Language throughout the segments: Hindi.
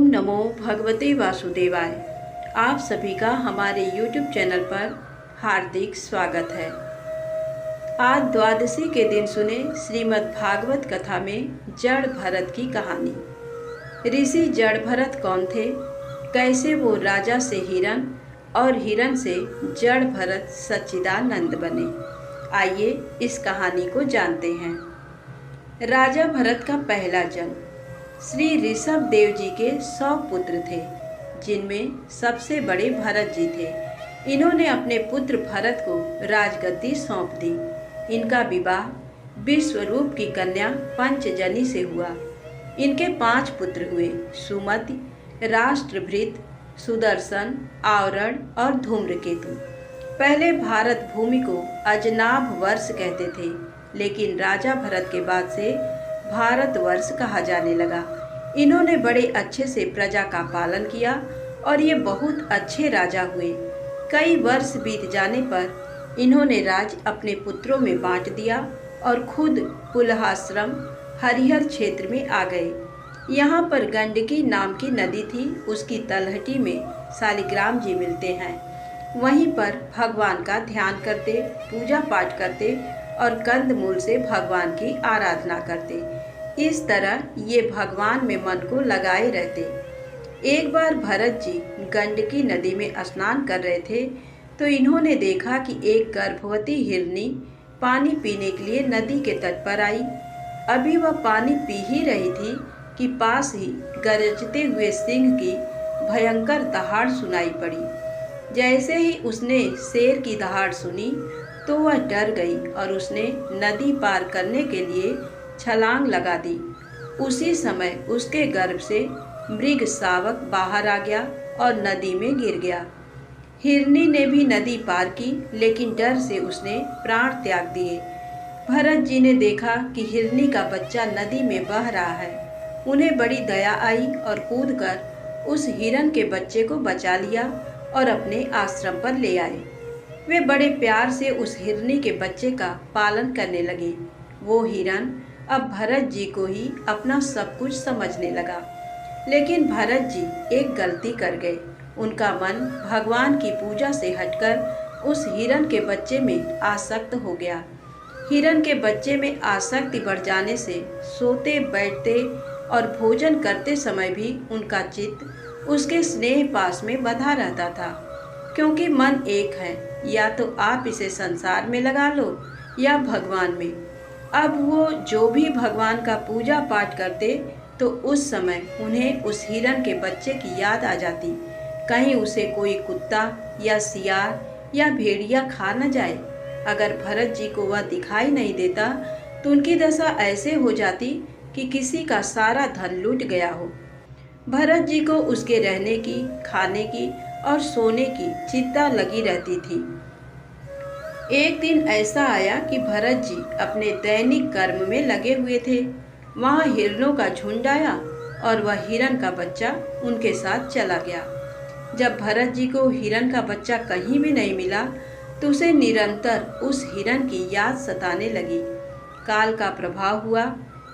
ओम नमो भगवते वासुदेवाय। आप सभी का हमारे YouTube चैनल पर हार्दिक स्वागत है। आज द्वादशी के दिन सुने श्रीमद् भागवत कथा में जड़ भरत की कहानी। ऋषि जड़ भरत कौन थे, कैसे वो राजा से हिरण और हिरण से जड़ भरत सच्चिदानंद बने, आइए इस कहानी को जानते हैं। राजा भरत का पहला जन्म। श्री ऋषभ देव जी के 100 पुत्र थे, जिनमें सबसे बड़े भरत जी थे। इन्होंने अपने पुत्र भरत को राजगद्दी सौंप दी। इनका विवाह विश्वरूप की कन्या पंचजनी से हुआ। इनके 5 पुत्र हुए, सुमति, राष्ट्रभृत, सुदर्शन, आवरण और धूम्रकेतु। पहले भारत भूमि को अजनाभ वर्ष कहते थे, लेकिन राजा भरत के बाद से भारतवर्ष कहा जाने लगा। इन्होंने बड़े अच्छे से प्रजा का पालन किया और ये बहुत अच्छे राजा हुए। कई वर्ष बीत जाने पर इन्होंने राज अपने पुत्रों में बांट दिया और खुद पुलहाश्रम हरिहर क्षेत्र में आ गए। यहाँ पर गंडकी नाम की नदी थी, उसकी तलहटी में शालिग्राम जी मिलते हैं। वहीं पर भगवान का ध्यान करते, पूजा पाठ करते और कंदमूल से भगवान की आराधना करते। इस तरह ये भगवान में मन को लगाए रहते। एक बार भरत जी गंडकी नदी में स्नान कर रहे थे तो इन्होंने देखा कि एक गर्भवती हिरनी पानी पीने के लिए नदी के तट पर आई। अभी वह पानी पी ही रही थी कि पास ही गरजते हुए सिंह की भयंकर दहाड़ सुनाई पड़ी। जैसे ही उसने शेर की दहाड़ सुनी तो वह डर गई और उसने नदी पार करने के लिए छलांग लगा दी। उसी समय उसके गर्भ से मृग शावक बाहर आ गया और नदी में गिर गया। हिरनी ने भी नदी पार की, लेकिन डर से उसने प्राण त्याग दिए। भरत जी ने देखा कि हिरनी का बच्चा नदी में बह रहा है। उन्हें बड़ी दया आई और कूदकर उस हिरण के बच्चे को बचा लिया और अपने आश्रम पर ले आए। वे बड़े प्यार से उस हिरनी के बच्चे का पालन करने लगे। वो हिरण अब भरत जी को ही अपना सब कुछ समझने लगा। लेकिन भरत जी एक गलती कर गए। उनका मन भगवान की पूजा से हटकर उस हिरण के बच्चे में आसक्त हो गया। हिरण के बच्चे में आसक्ति बढ़ जाने से सोते, बैठते और भोजन करते समय भी उनका चित्त उसके स्नेह पास में बंधा रहता था। क्योंकि मन एक है, या तो आप इसे संसार में लगा लो या भगवान में। अब वो जो भी भगवान का पूजा पाठ करते तो उस समय उन्हें उस हिरण के बच्चे की याद आ जाती। कहीं उसे कोई कुत्ता या सियार या भेड़िया खा न जाए। अगर भरत जी को वह दिखाई नहीं देता तो उनकी दशा ऐसे हो जाती कि किसी का सारा धन लूट गया हो। भरत जी को उसके रहने की, खाने की और सोने की चिंता लगी रहती थी। एक दिन ऐसा आया कि भरत जी अपने दैनिक कर्म में लगे हुए थे। वहाँ हिरणों का झुंड आया और वह हिरण का बच्चा उनके साथ चला गया। जब भरत जी को हिरण का बच्चा कहीं भी नहीं मिला तो उसे निरंतर उस हिरण की याद सताने लगी। काल का प्रभाव हुआ,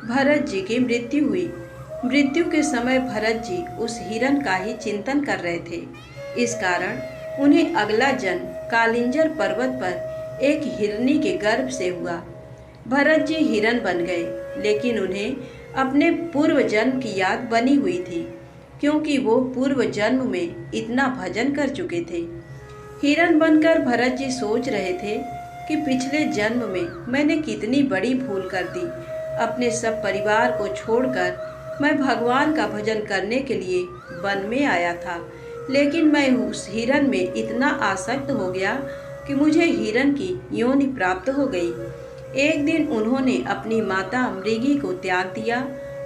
भरत जी की मृत्यु हुई। मृत्यु के समय भरत जी उस हिरण का ही चिंतन कर रहे थे। इस कारण उन्हें अगला जन्म कालिंजर पर्वत पर एक हिरनी के गर्भ से हुआ। भरत जी हिरण बन गए, लेकिन उन्हें अपने पूर्व जन्म की याद बनी हुई थी, क्योंकि वो पूर्व जन्म में इतना भजन कर चुके थे। हिरण बनकर भरत जी सोच रहे थे कि पिछले जन्म में मैंने कितनी बड़ी भूल कर दी। अपने सब परिवार को छोड़कर मैं भगवान का भजन करने के लिए वन में आया था, लेकिन मैं उस हिरण में इतना आसक्त हो गया कि मुझे हिरण की योनि प्राप्त हो गई। एक दिन उन्होंने अपनी माता मृगी को त्याग दिया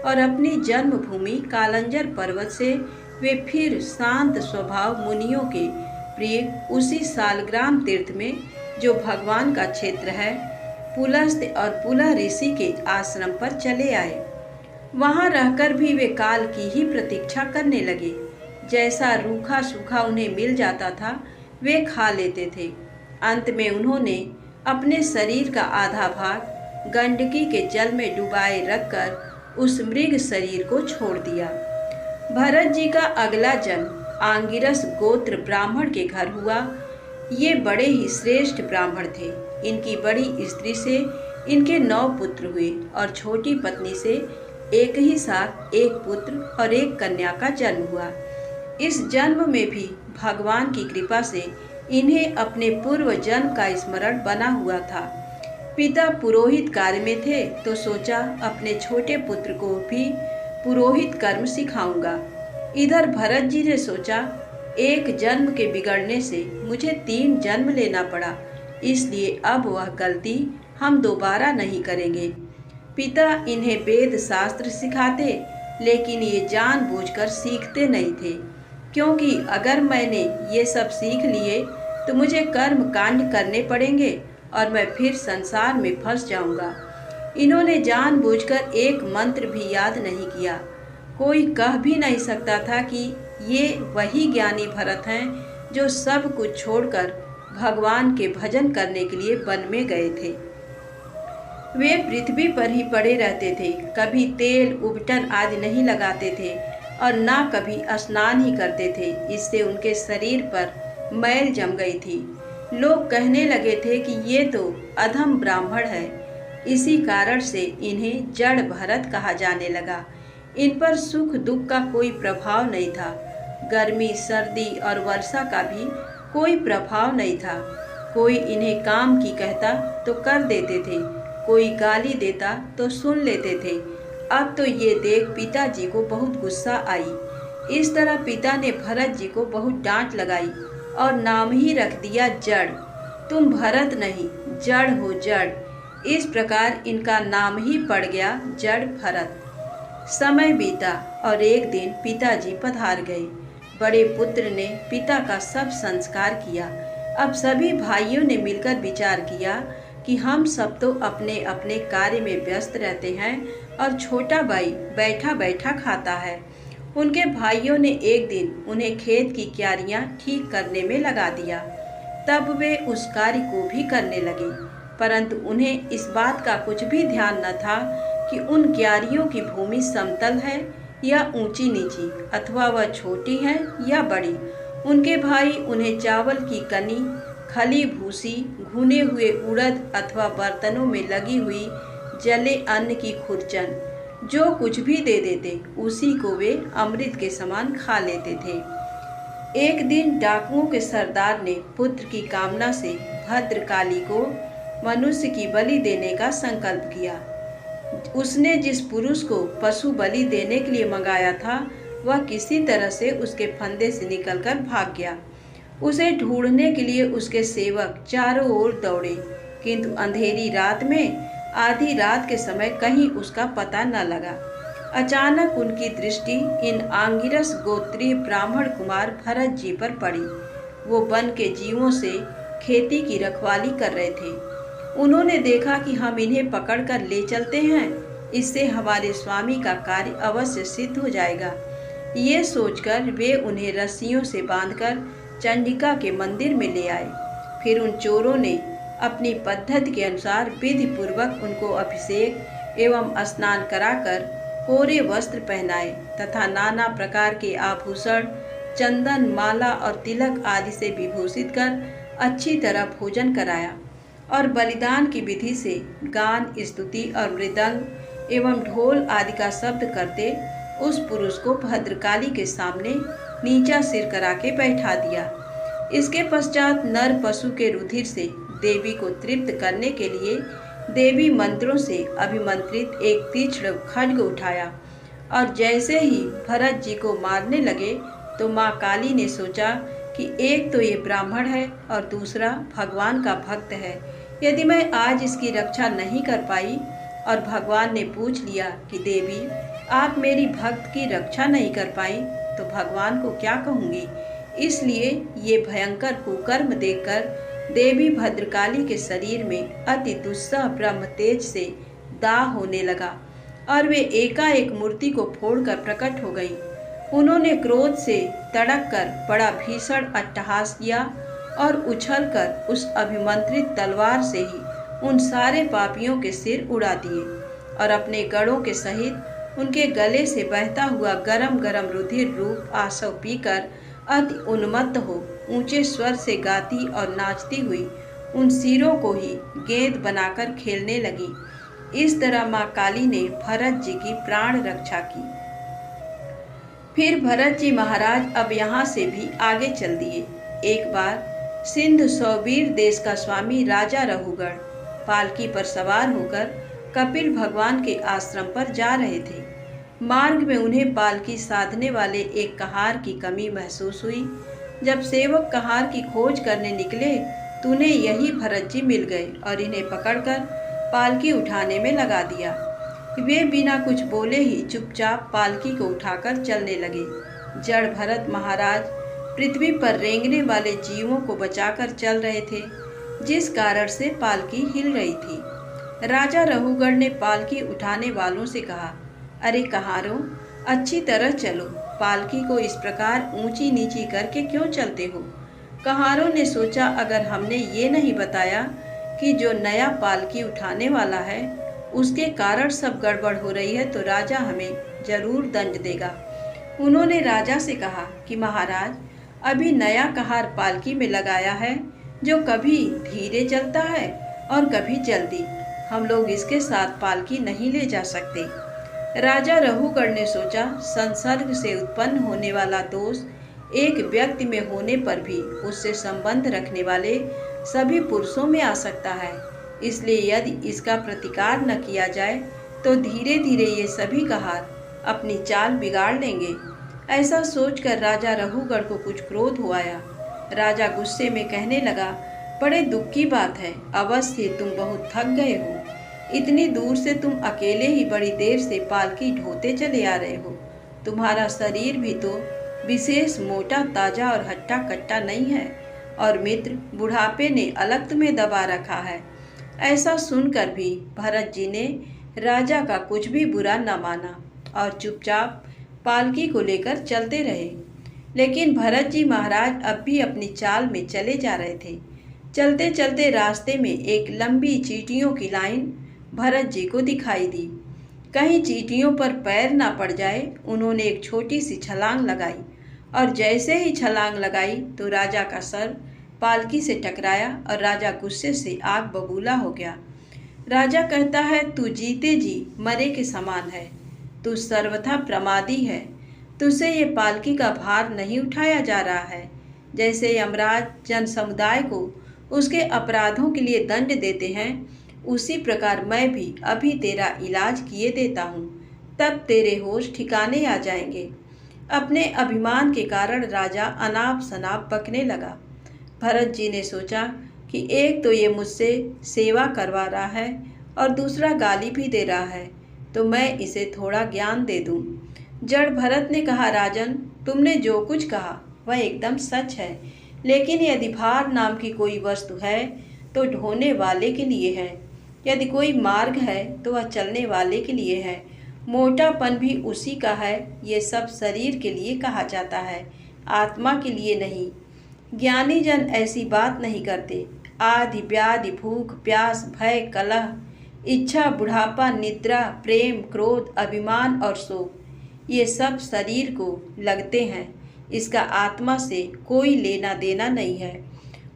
और अपनी जन्मभूमि कालंजर पर्वत से वे फिर शांत स्वभाव मुनियों के प्रिय उसी सालग्राम तीर्थ में, जो भगवान का क्षेत्र है, पुलस्त्य और पुलह ऋषि के आश्रम पर चले आए। वहाँ रहकर भी वे काल की ही प्रतीक्षा करने लगे। जैसा रूखा सूखा उन्हें मिल जाता था वे खा लेते थे। अंत में उन्होंने अपने शरीर का आधा भाग गंडकी के जल में डुबाए रखकर उस मृग शरीर को छोड़ दिया। भरत जी का अगला जन्म आंगिरस गोत्र ब्राह्मण के घर हुआ। ये बड़े ही श्रेष्ठ ब्राह्मण थे। इनकी बड़ी स्त्री से इनके 9 पुत्र हुए और छोटी पत्नी से एक ही साथ एक पुत्र और एक कन्या का जन्म हुआ। इस जन्म में भी भगवान की कृपा से इन्हें अपने पूर्व जन्म का स्मरण बना हुआ था। पिता पुरोहित कार्य में थे तो सोचा अपने छोटे पुत्र को भी पुरोहित कर्म सिखाऊंगा। इधर भरत जी ने सोचा एक जन्म के बिगड़ने से मुझे 3 जन्म लेना पड़ा, इसलिए अब वह गलती हम दोबारा नहीं करेंगे। पिता इन्हें वेद शास्त्र सिखाते, लेकिन ये जानबूझकर सीखते नहीं थे, क्योंकि अगर मैंने ये सब सीख लिए तो मुझे कर्म कांड करने पड़ेंगे और मैं फिर संसार में फंस जाऊंगा। इन्होंने जानबूझकर एक मंत्र भी याद नहीं किया। कोई कह भी नहीं सकता था कि ये वही ज्ञानी भरत हैं जो सब कुछ छोड़कर भगवान के भजन करने के लिए वन में गए थे। वे पृथ्वी पर ही पड़े रहते थे, कभी तेल उबटन आदि नहीं लगाते थे और ना कभी स्नान ही करते थे। इससे उनके शरीर पर मैल जम गई थी। लोग कहने लगे थे कि ये तो अधम ब्राह्मण है। इसी कारण से इन्हें जड़ भरत कहा जाने लगा। इन पर सुख दुख का कोई प्रभाव नहीं था। गर्मी सर्दी और वर्षा का भी कोई प्रभाव नहीं था। कोई इन्हें काम की कहता तो कर देते थे, कोई गाली देता तो सुन लेते थे। अब तो ये देख पिताजी को बहुत गुस्सा आई। इस तरह पिता ने भरत जी को बहुत डांट लगाई और नाम ही रख दिया जड़। तुम भरत नहीं जड़ हो, जड़। इस प्रकार इनका नाम ही पड़ गया जड़ भरत। समय बीता और एक दिन पिताजी पधार गए। बड़े पुत्र ने पिता का सब संस्कार किया। अब सभी भाइयों ने मिलकर विचार किया कि हम सब तो अपने अपने कार्य में व्यस्त रहते हैं और छोटा भाई बैठा बैठा खाता है। उनके भाइयों ने एक दिन उन्हें खेत की क्यारियां ठीक करने में लगा दिया। तब वे उस कार्य को भी करने लगे, परंतु उन्हें इस बात का कुछ भी ध्यान न था कि उन क्यारियों की भूमि समतल है या ऊंची नीची, अथवा वह छोटी है या बड़ी। उनके भाई उन्हें चावल की कनी, खली भूसी, भुने हुए उड़द अथवा बर्तनों में लगी हुई जले अन्न की खुरचन जो कुछ भी दे देते, उसी को वे अमृत के समान खा लेते थे। एक दिन डाकुओं के सरदार ने पुत्र की कामना से भद्रकाली को मनुष्य की बलि देने का संकल्प किया। उसने जिस पुरुष को पशु बलि देने के लिए मंगाया था, वह किसी तरह से उसके फंदे से निकलकर भाग गया। उसे ढूंढने के लिए उसके सेवक चारों ओर दौड़े, किंतु अंधेरी रात में आधी रात के समय कहीं उसका पता न लगा। अचानक उनकी दृष्टि इन आंगिरस गोत्रीय ब्राह्मण कुमार भरत जी पर पड़ी। वो वन के जीवों से खेती की रखवाली कर रहे थे। उन्होंने देखा कि हम इन्हें पकड़कर ले चलते हैं, इससे हमारे स्वामी का कार्य अवश्य सिद्ध हो जाएगा। ये सोचकर वे उन्हें रस्सियों से बांधकर चंडिका के मंदिर में ले आए। फिर उन चोरों ने अपनी पद्धति के अनुसार विधि पूर्वक उनको अभिषेक एवं स्नान कराकर कोरे वस्त्र पहनाए तथा नाना प्रकार के आभूषण, चंदन, माला और तिलक आदि से विभूषित कर अच्छी तरह भोजन कराया और बलिदान की विधि से गान, स्तुति और मृदंग एवं ढोल आदि का शब्द करते उस पुरुष को भद्रकाली के सामने नीचा सिर करा के बैठा दिया। इसके पश्चात नर पशु के रुधिर से देवी को तृप्त करने के लिए देवी मंत्रों से अभिमंत्रित एक तीक्ष्ण खड्ग उठाया और जैसे ही भरत जी को मारने लगे तो माँ काली ने सोचा कि एक तो ये ब्राह्मण है और दूसरा भगवान का भक्त है। यदि मैं आज इसकी रक्षा नहीं कर पाई और भगवान ने पूछ लिया कि देवी आप मेरी भक्त की रक्षा नहीं कर पाई तो भगवान को क्या कहूँगी। इसलिए ये भयंकर कुकर्म देखकर देवी भद्रकाली के शरीर में अति दुस्सह ब्रह्म तेज से दाह होने लगा और वे एकाएक मूर्ति को फोड़कर प्रकट हो गई। उन्होंने क्रोध से तड़क कर बड़ा भीषण अट्टहास किया और उछलकर उस अभिमंत्रित तलवार से ही उन सारे पापियों के सिर उड़ा दिए और अपने गढ़ों के सहित उनके गले से बहता हुआ गरम गरम रुधिर रूप आसव पीकर अति उन्मत्त हो ऊंचे स्वर से गाती और नाचती हुई उन सिरों को ही गेंद बनाकर खेलने लगी। इस तरह माँ काली ने भरत जी की प्राण रक्षा की। फिर भरत जी महाराज अब यहाँ से भी आगे चल दिए। एक बार सिंध सौबीर देश का स्वामी राजा रहुगढ़ पालकी पर सवार होकर कपिल भगवान के आश्रम पर जा रहे थे। मार्ग में उन्हें पालकी साधने वाले एक कहार की कमी महसूस हुई। जब सेवक कहार की खोज करने निकले तो उन्हें यही भरत जी मिल गए और इन्हें पकड़कर पालकी उठाने में लगा दिया। वे बिना कुछ बोले ही चुपचाप पालकी को उठाकर चलने लगे। जड़ भरत महाराज पृथ्वी पर रेंगने वाले जीवों को बचाकर चल रहे थे, जिस कारण से पालकी हिल रही थी। राजा रहुगढ़ ने पालकी उठाने वालों से कहा, अरे कहारों, अच्छी तरह चलो, पालकी को इस प्रकार ऊंची नीची करके क्यों चलते हो? कहारों ने सोचा, अगर हमने ये नहीं बताया कि जो नया पालकी उठाने वाला है उसके कारण सब गड़बड़ हो रही है तो राजा हमें जरूर दंड देगा। उन्होंने राजा से कहा कि महाराज, अभी नया कहार पालकी में लगाया है जो कभी धीरे चलता है और कभी जल्दी। हम लोग इसके साथ पालकी नहीं ले जा सकते। राजा रहुगढ़ ने सोचा, संसर्ग से उत्पन्न होने वाला दोष एक व्यक्ति में होने पर भी उससे संबंध रखने वाले सभी पुरुषों में आ सकता है, इसलिए यदि इसका प्रतिकार न किया जाए तो धीरे धीरे ये सभी कहार अपनी चाल बिगाड़ लेंगे। ऐसा सोचकर राजा रहुगढ़ को कुछ क्रोध हो आया। राजा गुस्से में कहने लगा, बड़े दुख की बात है, अवश्य तुम बहुत थक गए हो। इतनी दूर से तुम अकेले ही बड़ी देर से पालकी ढोते चले आ रहे हो। तुम्हारा शरीर भी तो विशेष मोटा ताजा और हट्टा कट्टा नहीं है, और मित्र बुढ़ापे ने अलग तुम्हें दबा रखा है। ऐसा सुनकर भी भरत जी ने राजा का कुछ भी बुरा न माना और चुपचाप पालकी को लेकर चलते रहे। लेकिन भरत जी महाराज अब भी अपनी चाल में चले जा रहे थे। चलते चलते रास्ते में एक लंबी चींटियों की लाइन भरत जी को दिखाई दी। कहीं चींटियों पर पैर ना पड़ जाए, उन्होंने एक छोटी सी छलांग लगाई और जैसे ही छलांग लगाई तो राजा का सर पालकी से टकराया और राजा गुस्से से आग बबूला हो गया। राजा कहता है, तू जीते जी मरे के समान है, तू सर्वथा प्रमादी है, तुझसे ये पालकी का भार नहीं उठाया जा रहा है। जैसे यमराज जन समुदाय को उसके अपराधों के लिए दंड देते हैं, उसी प्रकार मैं भी अभी तेरा इलाज किए देता हूँ, तब तेरे होश ठिकाने आ जाएंगे। अपने अभिमान के कारण राजा अनाप शनाप बकने लगा। भरत जी ने सोचा कि एक तो ये मुझसे सेवा करवा रहा है और दूसरा गाली भी दे रहा है, तो मैं इसे थोड़ा ज्ञान दे दूं। जड़ भरत ने कहा, राजन, तुमने जो कुछ कहा वह एकदम सच है, लेकिन यदि भार नाम की कोई वस्तु है तो ढोने वाले के लिए है, यदि कोई मार्ग है तो वह चलने वाले के लिए है, मोटापन भी उसी का है। ये सब शरीर के लिए कहा जाता है, आत्मा के लिए नहीं। ज्ञानी जन ऐसी बात नहीं करते। आदि व्याधि, भूख प्यास, भय, कलह, इच्छा, बुढ़ापा, निद्रा, प्रेम, क्रोध, अभिमान और शोक, ये सब शरीर को लगते हैं, इसका आत्मा से कोई लेना देना नहीं है।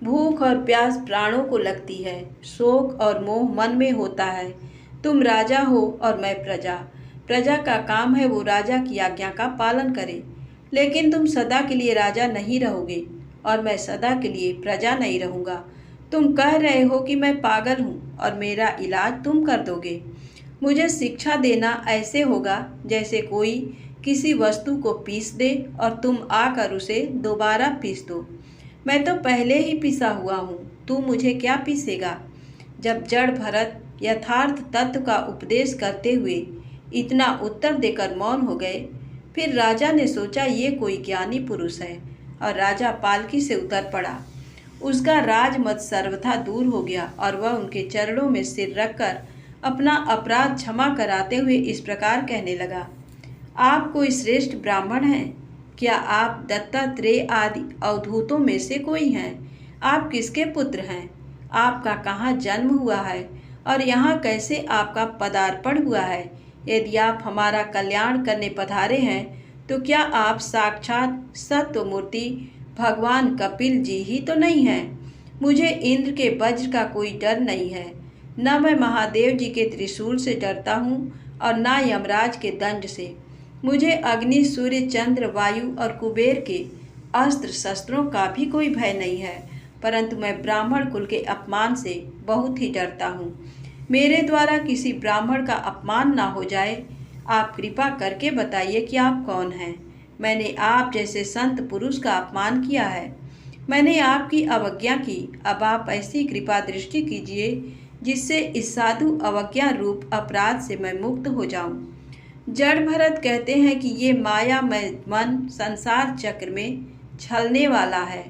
भूख और प्यास प्राणों को लगती है, शोक और मोह मन में होता है। तुम राजा हो और मैं प्रजा। प्रजा का काम है वो राजा की आज्ञा का पालन करे, लेकिन तुम सदा के लिए राजा नहीं रहोगे और मैं सदा के लिए प्रजा नहीं रहूँगा। तुम कह रहे हो कि मैं पागल हूँ और मेरा इलाज तुम कर दोगे। मुझे शिक्षा देना ऐसे होगा जैसे कोई किसी वस्तु को पीस दे और तुम आकर उसे दोबारा पीस दो। मैं तो पहले ही पिसा हुआ हूँ, तू मुझे क्या पीसेगा। जब जड़ भरत यथार्थ तत्व का उपदेश करते हुए इतना उत्तर देकर मौन हो गए, फिर राजा ने सोचा ये कोई ज्ञानी पुरुष है, और राजा पालकी से उतर पड़ा। उसका राजमत सर्वथा दूर हो गया और वह उनके चरणों में सिर रखकर अपना अपराध क्षमा कराते हुए इस प्रकार कहने लगा, आप कोई श्रेष्ठ ब्राह्मण हैं? क्या आप दत्तात्रेय आदि अवधूतों में से कोई हैं? आप किसके पुत्र हैं? आपका कहाँ जन्म हुआ है और यहाँ कैसे आपका पदार्पण हुआ है? यदि आप हमारा कल्याण करने पधारे हैं तो क्या आप साक्षात सत्व मूर्ति भगवान कपिल जी ही तो नहीं हैं? मुझे इंद्र के वज्र का कोई डर नहीं है, न मैं महादेव जी के त्रिशूल से डरता हूँ और न यमराज के दंड से। मुझे अग्नि, सूर्य, चंद्र, वायु और कुबेर के अस्त्र शस्त्रों का भी कोई भय नहीं है, परंतु मैं ब्राह्मण कुल के अपमान से बहुत ही डरता हूँ। मेरे द्वारा किसी ब्राह्मण का अपमान ना हो जाए। आप कृपा करके बताइए कि आप कौन हैं? मैंने आप जैसे संत पुरुष का अपमान किया है, मैंने आपकी अवज्ञा की। अब आप ऐसी कृपा दृष्टि कीजिए जिससे इस साधु अवज्ञा रूप अपराध से मैं मुक्त हो जाऊं। जड़ भरत कहते हैं कि ये मायामय मन संसार चक्र में छलने वाला है।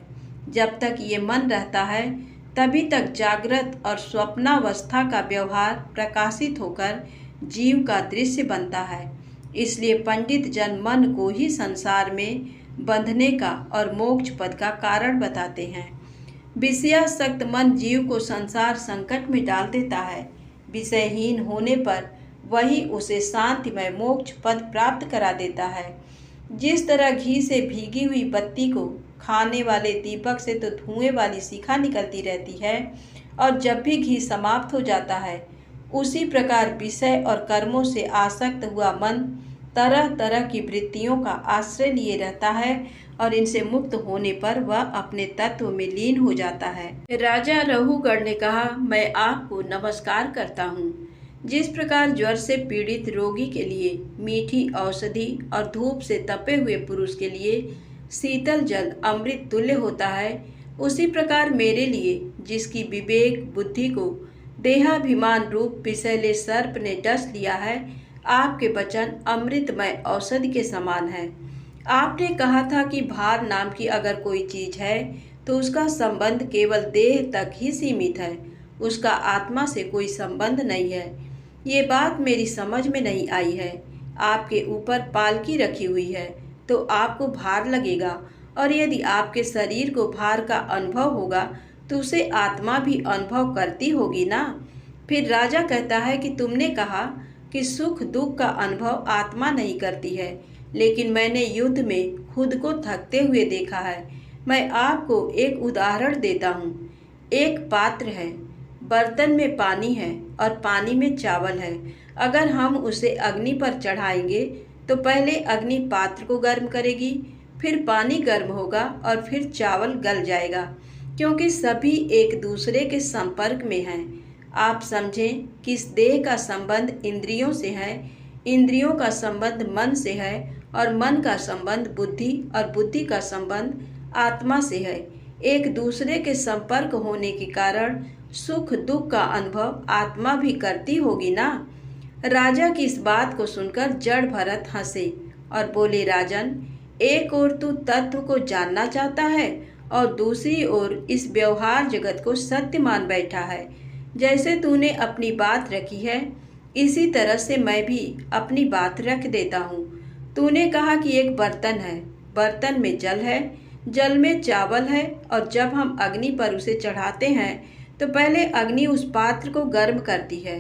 जब तक ये मन रहता है तभी तक जागृत और स्वप्नावस्था का व्यवहार प्रकाशित होकर जीव का दृश्य बनता है। इसलिए पंडित जन मन को ही संसार में बंधने का और मोक्ष पद का कारण बताते हैं। विषयासक्त मन जीव को संसार संकट में डाल देता है। विषयहीन होने पर वही उसे शांतिमय मोक्ष पद प्राप्त करा देता है। जिस तरह घी से भीगी हुई बत्ती को खाने वाले दीपक से तो धुएं वाली शिखा निकलती रहती है और जब भी घी समाप्त हो जाता है, उसी प्रकार विषय और कर्मों से आसक्त हुआ मन तरह तरह की वृत्तियों का आश्रय लिए रहता है और इनसे मुक्त होने पर वह अपने तत्व में लीन हो जाता है। राजा रहुगढ़ ने कहा, मैं आपको नमस्कार करता हूँ। जिस प्रकार ज्वर से पीड़ित रोगी के लिए मीठी औषधि और धूप से तपे हुए पुरुष के लिए शीतल जल अमृत तुल्य होता है, उसी प्रकार मेरे लिए जिसकी विवेक बुद्धि को देहाभिमान रूप विषैले सर्प ने डस लिया है, आपके वचन अमृतमय औषधि के समान है। आपने कहा था कि भार नाम की अगर कोई चीज है तो उसका संबंध केवल देह तक ही सीमित है, उसका आत्मा से कोई संबंध नहीं है। ये बात मेरी समझ में नहीं आई है। आपके ऊपर पालकी रखी हुई है तो आपको भार लगेगा, और यदि आपके शरीर को भार का अनुभव होगा तो उसे आत्मा भी अनुभव करती होगी ना। फिर राजा कहता है कि तुमने कहा कि सुख दुख का अनुभव आत्मा नहीं करती है, लेकिन मैंने युद्ध में खुद को थकते हुए देखा है। मैं आपको एक उदाहरण देता हूँ। एक पात्र है, बर्तन में पानी है और पानी में चावल है। अगर हम उसे अग्नि पर चढ़ाएंगे तो पहले अग्नि पात्र को गर्म करेगी, फिर पानी गर्म होगा और फिर चावल गल जाएगा, क्योंकि सभी एक दूसरे के संपर्क में हैं। आप समझें कि इस देह का संबंध इंद्रियों से है, इंद्रियों का संबंध मन से है और मन का संबंध बुद्धि और बुद्धि का संबंध आत्मा से है। एक दूसरे के संपर्क होने के कारण सुख दुख का अनुभव आत्मा भी करती होगी ना। राजा की इस बात को सुनकर जड़ भरत हंसे और बोले, राजन, एक ओर तू तत्व को जानना चाहता है और दूसरी ओर इस व्यवहार जगत को सत्य मान बैठा है। जैसे तूने अपनी बात रखी है इसी तरह से मैं भी अपनी बात रख देता हूँ। तूने कहा कि एक बर्तन है, बर्तन में जल है, जल में चावल है, और जब हम अग्नि पर उसे चढ़ाते हैं तो पहले अग्नि उस पात्र को गर्म करती है,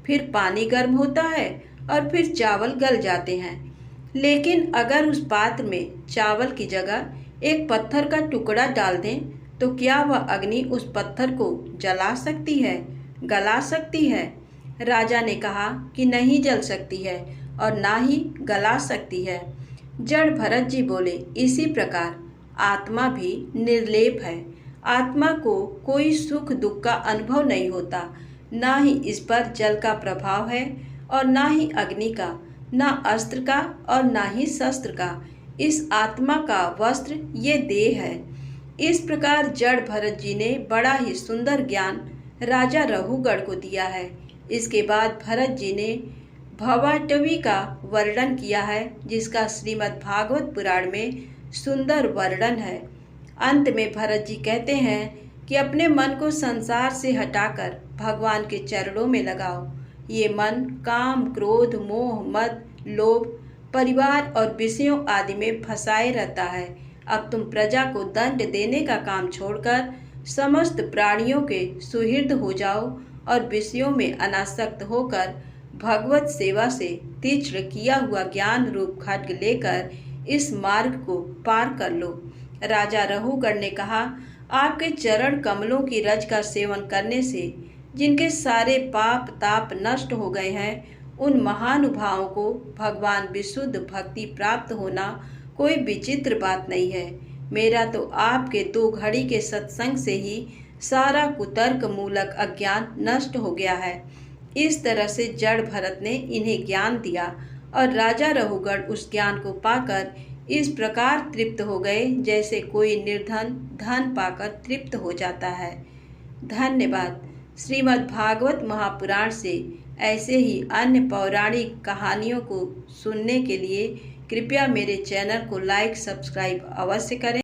फिर पानी गर्म होता है और फिर चावल गल जाते हैं। लेकिन अगर उस पात्र में चावल की जगह एक पत्थर का टुकड़ा डाल दें तो क्या वह अग्नि उस पत्थर को जला सकती है, गला सकती है? राजा ने कहा कि नहीं जल सकती है और ना ही गला सकती है। जड़ भरत जी बोले, इसी प्रकार आत्मा भी निर्लेप है। आत्मा को कोई सुख दुख का अनुभव नहीं होता, ना ही इस पर जल का प्रभाव है और ना ही अग्नि का, ना अस्त्र का और ना ही शस्त्र का। इस आत्मा का वस्त्र ये देह है। इस प्रकार जड़ भरत जी ने बड़ा ही सुंदर ज्ञान राजा रहुगढ़ को दिया है। इसके बाद भरत जी ने भवाटवी का वर्णन किया है, जिसका श्रीमद् भागवत पुराण में सुंदर वर्णन है। अंत में भरत जी कहते हैं कि अपने मन को संसार से हटाकर भगवान के चरणों में लगाओ। ये मन काम, क्रोध, मोह, मद, लोभ, परिवार और विषयों आदि में फंसाए रहता है। अब तुम प्रजा को दंड देने का काम छोड़कर समस्त प्राणियों के सुहृद हो जाओ और विषयों में अनासक्त होकर भगवत सेवा से तीक्ष्ण किया हुआ ज्ञान रूप खड्ग लेकर इस मार्ग को पार कर लो। राजा रहुगढ़ ने कहा, आपके चरण कमलों की रज का सेवन करने से जिनके सारे पाप ताप नष्ट हो गए हैं, उन महानुभावों को भगवान विशुद्ध भक्ति प्राप्त होना कोई विचित्र बात नहीं है। मेरा तो आपके 2 घड़ी के सत्संग से ही सारा कुतर्क मूलक अज्ञान नष्ट हो गया है। इस तरह से जड़ भरत ने इन्हें ज्ञान दिया और राजा रहुगढ़ उस ज्ञान को पाकर इस प्रकार तृप्त हो गए जैसे कोई निर्धन धन पाकर तृप्त हो जाता है। धन्यवाद। श्रीमद् भागवत महापुराण से ऐसे ही अन्य पौराणिक कहानियों को सुनने के लिए कृपया मेरे चैनल को लाइक सब्सक्राइब अवश्य करें।